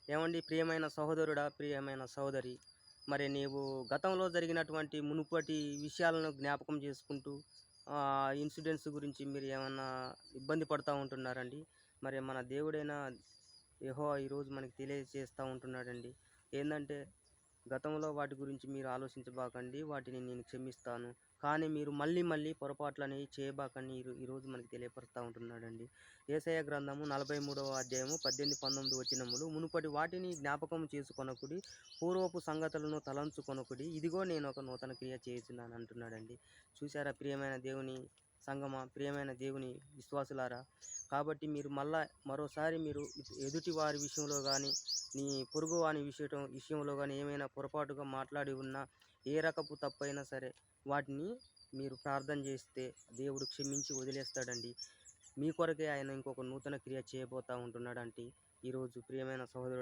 ఏమండి ప్రియమైన సహోదరుడా, ప్రియమైన సహోదరి, మరి నీవు గతంలో జరిగినటువంటి మునుపటి విషయాలను జ్ఞాపకం చేసుకుంటూ ఇన్సిడెంట్స్ గురించి మీరు ఏమన్నా ఇబ్బంది పడతా ఉంటున్నారండి? మరి మన దేవుడైన యెహోవా ఈరోజు మనకి తెలియజేస్తా ఉంటున్నాడండి. ఏందంటే గతంలో వాటి గురించి మీరు ఆలోచించబాకండి. వాటిని నేను క్షమిస్తాను. కానీ మీరు మళ్ళీ మళ్ళీ పొరపాట్లనేవి చేయబాకని ఈరోజు మనకు తెలియపరుస్తా ఉంటున్నాడండి. యేషయా గ్రంథము 43వ అధ్యాయము 18, 19 వచనములు, మునుపటి వాటిని జ్ఞాపకం చేసుకొనకుడి, పూర్వపు సంగతులను తలంచుకొనకుడి. ఇదిగో నేను ఒక నూతన క్రియ చేయుచున్నాను అంటున్నాడండి. చూసారా ప్రియమైన దేవుని సంగమా, ప్రియమైన దేవుని విశ్వాసులారా! కాబట్టి మీరు మరోసారి మీరు ఎదుటి వారి విషయంలో గాని, నీ పొరుగువాని విషయంలో గాని ఏమైనా పొరపాటుగా మాట్లాడి ఉన్నా, ఏ రకపు తప్పైనా సరే వాటిని మీరు ప్రార్థన చేస్తే దేవుడు క్షమించి వదిలేస్తాడండి. మీ కొరకే ఆయన ఇంకొక నూతన క్రియ చేయబోతా ఉంటున్నాడంటే ఈరోజు ప్రియమైన సహోదరుడు